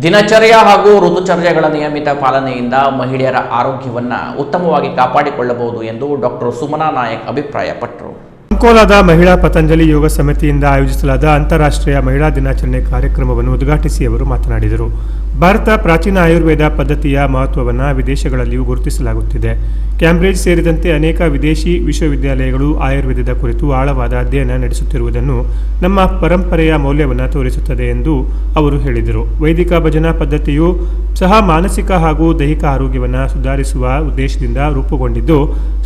ದಿನಚರ್ಯ ಹಾಗೂ ಋತುಚರ್ಯಗಳ ನಿಯಮಿತ ಪಾಲನೆಯಿಂದ ಮಹಿಳೆಯರ ಆರೋಗ್ಯವನ್ನು ಉತ್ತಮವಾಗಿ ಕಾಪಾಡಿಕೊಳ್ಳಬಹುದು ಎಂದು ಡಾಕ್ಟರ್ ಸುಮನಾ ನಾಯಕ್ ಅಭಿಪ್ರಾಯಪಟ್ಟರು. ಅಂಕೋಲಾದ ಮಹಿಳಾ ಪತಂಜಲಿ ಯೋಗ ಸಮಿತಿಯಿಂದ ಆಯೋಜಿಸಲಾದ ಅಂತಾರಾಷ್ಟ್ರೀಯ ಮಹಿಳಾ ದಿನಾಚರಣೆ ಕಾರ್ಯಕ್ರಮವನ್ನು ಉದ್ಘಾಟಿಸಿ ಅವರು ಮಾತನಾಡಿದರು. ಭಾರತ ಪ್ರಾಚೀನ ಆಯುರ್ವೇದ ಪದ್ಧತಿಯ ಮಹತ್ವವನ್ನು ವಿದೇಶಗಳಲ್ಲಿಯೂ ಗುರುತಿಸಲಾಗುತ್ತಿದೆ. ಕ್ಯಾಂಬ್ರಿಡ್ಜ್ ಸೇರಿದಂತೆ ಅನೇಕ ವಿದೇಶಿ ವಿಶ್ವವಿದ್ಯಾಲಯಗಳು ಆಯುರ್ವೇದದ ಕುರಿತು ಆಳವಾದ ಅಧ್ಯಯನ ನಡೆಸುತ್ತಿರುವುದನ್ನು ನಮ್ಮ ಪರಂಪರೆಯ ಮೌಲ್ಯವನ್ನು ತೋರಿಸುತ್ತದೆ ಎಂದು ಅವರು ಹೇಳಿದರು. ವೈದಿಕ ಭಜನಾ ಪದ್ಧತಿಯು ಸಹ ಮಾನಸಿಕ ಹಾಗೂ ದೈಹಿಕ ಆರೋಗ್ಯವನ್ನು ಸುಧಾರಿಸುವ ಉದ್ದೇಶದಿಂದ ರೂಪುಗೊಂಡಿದ್ದು,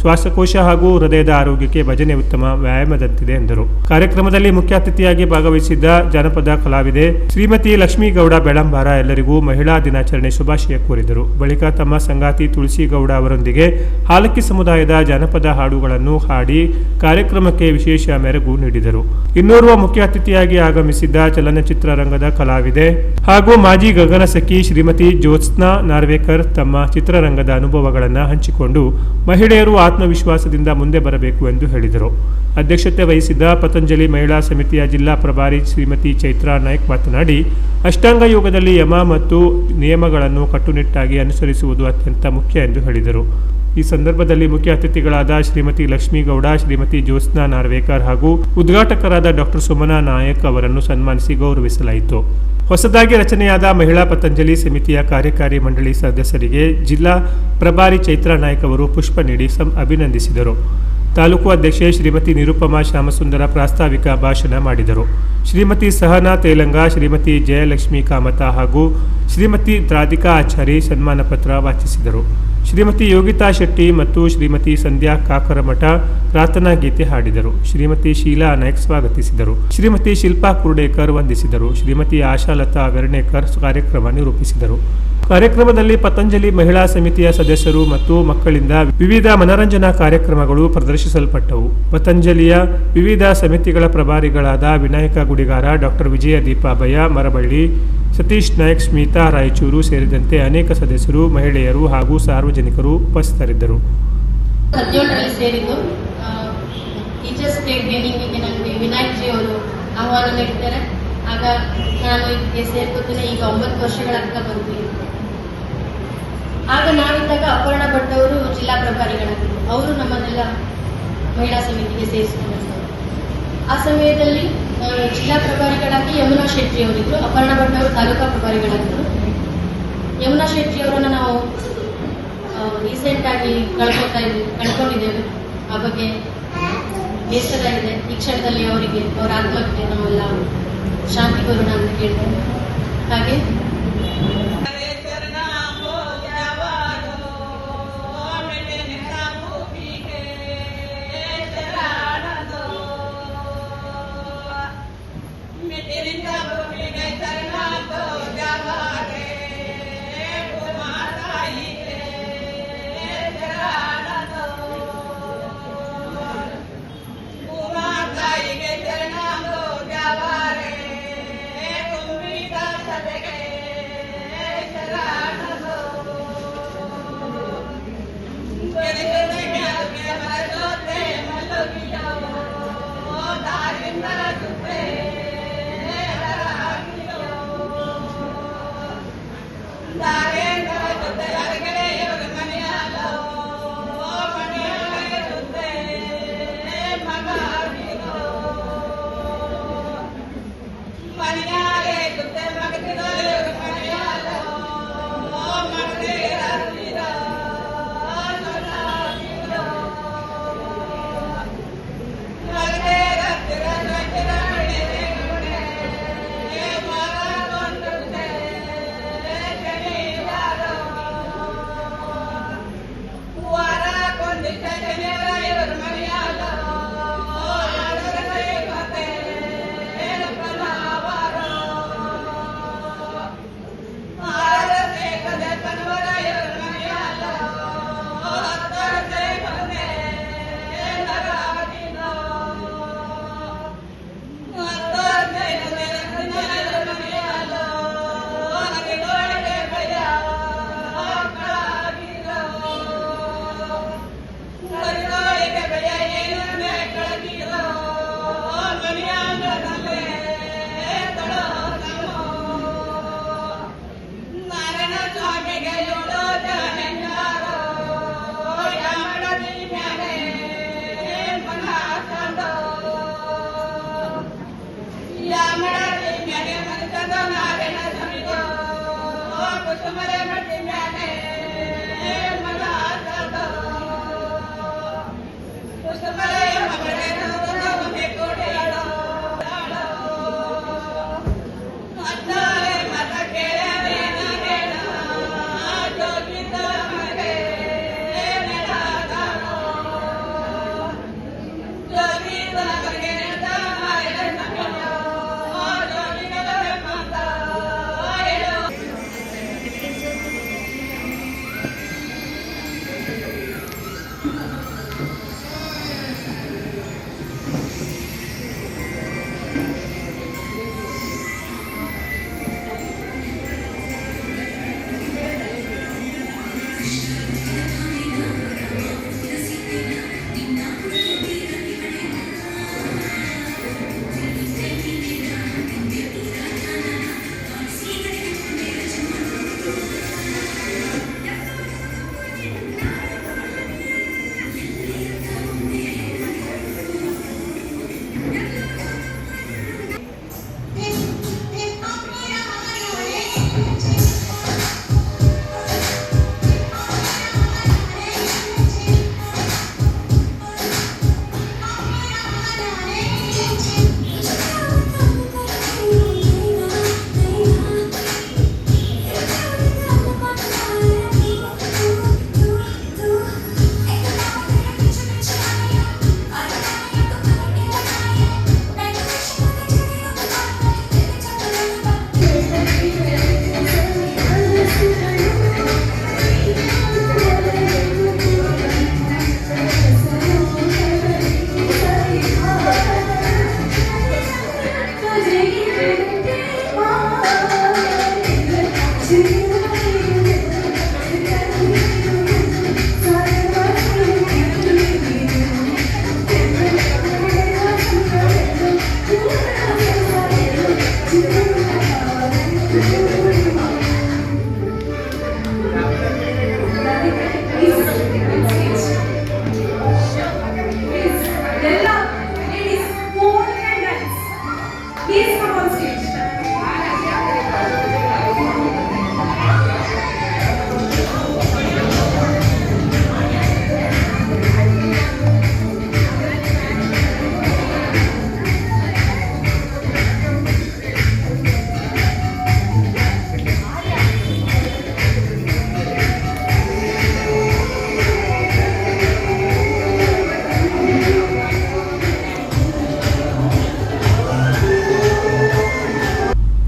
ಶ್ವಾಸಕೋಶ ಹಾಗೂ ಹೃದಯದ ಆರೋಗ್ಯಕ್ಕೆ ಭಜನೆ ಉತ್ತಮ ವ್ಯಾಯಾಮದಂತಿದೆ ಎಂದರು. ಕಾರ್ಯಕ್ರಮದಲ್ಲಿ ಮುಖ್ಯ ಅತಿಥಿಯಾಗಿ ಭಾಗವಹಿಸಿದ್ದ ಜಾನಪದ ಕಲಾವಿದೆ ಶ್ರೀಮತಿ ಲಕ್ಷ್ಮೀಗೌಡ ಬೆಳಂಬಾರ ಎಲ್ಲರಿಗೂ ಮಹಿಳಾ ದಿನಾಚರಣೆ ಶುಭಾಶಯ ಕೋರಿದರು. ಬಳಿಕ ತಮ್ಮ ಸಂಗಾತಿ ತುಳಸಿಗೌಡ ಅವರೊಂದಿಗೆ ಹಾಲಕ್ಕಿ ಸಮುದಾಯದ ಜಾನಪದ ಹಾಡುಗಳನ್ನು ಹಾಡಿ ಕಾರ್ಯಕ್ರಮಕ್ಕೆ ವಿಶೇಷ ಮೆರುಗು ನೀಡಿದರು. ಇನ್ನೋರ್ವ ಮುಖ್ಯ ಅತಿಥಿಯಾಗಿ ಆಗಮಿಸಿದ್ದ ಚಲನಚಿತ್ರ ರಂಗದ ಕಲಾವಿದೆ ಹಾಗೂ ಮಾಜಿ ಗಗನಸಖಿ ಶ್ರೀಮತಿ ಜ್ಯೋತ್ಸ್ನಾ ನಾರ್ವೇಕರ್ ತಮ್ಮ ಚಿತ್ರರಂಗದ ಅನುಭವಗಳನ್ನು ಹಂಚಿಕೊಂಡು ಮಹಿಳೆಯರು ಆತ್ಮವಿಶ್ವಾಸದಿಂದ ಮುಂದೆ ಬರಬೇಕು ಎಂದು ಹೇಳಿದರು. ಅಧ್ಯಕ್ಷತೆ ವಹಿಸಿದ್ದ ಪತಂಜಲಿ ಮಹಿಳಾ ಸಮಿತಿಯ ಜಿಲ್ಲಾ ಪ್ರಭಾರಿ ಶ್ರೀಮತಿ ಚೈತ್ರಾ ನಾಯ್ಕ್ ಮಾತನಾಡಿ, ಅಷ್ಟಾಂಗ ಯೋಗದಲ್ಲಿ ಯಮ ಮತ್ತು ನಿಯಮಗಳನ್ನು ಕಟ್ಟುನಿಟ್ಟಾಗಿ ಅನುಸರಿಸುವುದು ಅತ್ಯಂತ ಮುಖ್ಯ ಎಂದು ಹೇಳಿದರು. ಈ ಸಂದರ್ಭದಲ್ಲಿ ಮುಖ್ಯ ಅತಿಥಿಗಳಾದ ಶ್ರೀಮತಿ ಲಕ್ಷ್ಮೀಗೌಡ, ಶ್ರೀಮತಿ ಜ್ಯೋತ್ಸ್ನಾ ನಾರ್ವೇಕರ್ ಹಾಗೂ ಉದ್ಘಾಟಕರಾದ ಡಾಕ್ಟರ್ ಸುಮನಾ ನಾಯಕ್ ಅವರನ್ನು ಸನ್ಮಾನಿಸಿ ಗೌರವಿಸಲಾಯಿತು. ಹೊಸದಾಗಿ ರಚನೆಯಾದ ಮಹಿಳಾ ಪತಂಜಲಿ ಸಮಿತಿಯ ಕಾರ್ಯಕಾರಿ ಮಂಡಳಿ ಸದಸ್ಯರಿಗೆ ಜಿಲ್ಲಾ ಪ್ರಭಾರಿ ಚೈತ್ರಾ ನಾಯ್ಕ್ ಅವರು ಪುಷ್ಪ ನೀಡಿ ಅಭಿನಂದಿಸಿದರು. ತಾಲೂಕು ಅಧ್ಯಕ್ಷೆ ಶ್ರೀಮತಿ ನಿರುಪಮಾ ಶ್ಯಾಮಸುಂದರ ಪ್ರಾಸ್ತಾವಿಕ ಭಾಷಣ ಮಾಡಿದರು. ಶ್ರೀಮತಿ ಸಹನಾ ತೇಲಂಗ, ಶ್ರೀಮತಿ ಜಯಲಕ್ಷ್ಮಿ ಕಾಮತ ಹಾಗೂ ಶ್ರೀಮತಿ ರಾಧಿಕಾ ಆಚಾರಿ ಸನ್ಮಾನ ಪತ್ರ ವಾಚಿಸಿದರು. ಶ್ರೀಮತಿ ಯೋಗಿತಾ ಶೆಟ್ಟಿ ಮತ್ತು ಶ್ರೀಮತಿ ಸಂಧ್ಯಾ ಕಾಕರಮಠ ಪ್ರಾರ್ಥನಾ ಗೀತೆ ಹಾಡಿದರು. ಶ್ರೀಮತಿ ಶೀಲಾ ನಾಯ್ಕ್ ಸ್ವಾಗತಿಸಿದರು. ಶ್ರೀಮತಿ ಶಿಲ್ಪಾ ಕುರ್ಡೇಕರ್ ವಂದಿಸಿದರು. ಶ್ರೀಮತಿ ಆಶಾಲತಾ ವೆರ್ಣೇಕರ್ ಕಾರ್ಯಕ್ರಮ ನಿರೂಪಿಸಿದರು. ಕಾರ್ಯಕ್ರಮದಲ್ಲಿ ಪತಂಜಲಿ ಮಹಿಳಾ ಸಮಿತಿಯ ಸದಸ್ಯರು ಮತ್ತು ಮಕ್ಕಳಿಂದ ವಿವಿಧ ಮನರಂಜನಾ ಕಾರ್ಯಕ್ರಮಗಳು ಪ್ರದರ್ಶಿಸಲ್ಪಟ್ಟವು. ಪತಂಜಲಿಯ ವಿವಿಧ ಸಮಿತಿಗಳ ಪ್ರಭಾರಿಗಳಾದ ವಿನಾಯಕ ಗುಡಿಗಾರ, ಡಾಕ್ಟರ್ ವಿಜಯ ದೀಪಾಭಯ ಮರಬಳ್ಳಿ, ಸತೀಶ್ ನಾಯ್ಕ್, ಸ್ಮಿತಾ ರಾಯಚೂರು ಸೇರಿದಂತೆ ಅನೇಕ ಸದಸ್ಯರು, ಮಹಿಳೆಯರು ಹಾಗೂ ಸಾರ್ವಜನಿಕರು ಉಪಸ್ಥಿತರಿದ್ದರು. ಟೀಚರ್ಸ್ ಡೇ ಟ್ರೈನಿಂಗಿಗೆ ನನಗೆ ವಿನಾಯಕ್ ಜಿ ಅವರು ಆಹ್ವಾನ ನೀಡಿದ್ದಾರೆ. ಆಗ ನಾನು ಇದಕ್ಕೆ ಸೇರ್ಕೋತೀನಿ. ಈಗ 9 ವರ್ಷಗಳಾಗ್ತಾ ಬಂದ್ವಿ. ಆಗ ನಾವಿದ್ದಾಗ ಅಪರ್ಣ ಭಟ್ ಅವರು ಜಿಲ್ಲಾ ಪ್ರಭಾರಿಗಳಾಗಿದ್ದರು. ಅವರು ನಮ್ಮನ್ನೆಲ್ಲ ಮಹಿಳಾ ಸಮಿತಿಗೆ ಸೇರಿಸಿಕೊಂಡರು. ಆ ಸಮಯದಲ್ಲಿ ಜಿಲ್ಲಾ ಪ್ರಭಾರಿಗಳಾಗಿ ಯಮುನಾ ಶೆಟ್ಟಿ ಅವರಿದ್ದರು. ಅಪರ್ಣ ಭಟ್ ಅವರು ತಾಲೂಕಾ ಪ್ರಭಾರಿಗಳಾಗಿದ್ದರು. ಯಮುನಾ ಶೆಟ್ಟಿ ಅವರನ್ನು ನಾವು ರೀಸೆಂಟಾಗಿ ಕಳ್ಕೊಂಡಿದ್ದೇವೆ. ಆ ಬಗ್ಗೆ ಬೇಸರ ಇದೆ. ಈ ಕ್ಷಣದಲ್ಲಿ ಅವರಿಗೆ ಅವರ ಆತ್ಮಕ್ಕೆ ನಾವೆಲ್ಲ ಶಾಂತಿ ಕೋರೋಣ ಅಂತ ಕೇಳ್ತೇವೆ. ಹಾಗೆ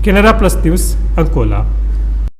ಕೆನರಾ ಪ್ಲಸ್ ನ್ಯೂಸ್ ಅಂಕೋಲಾ.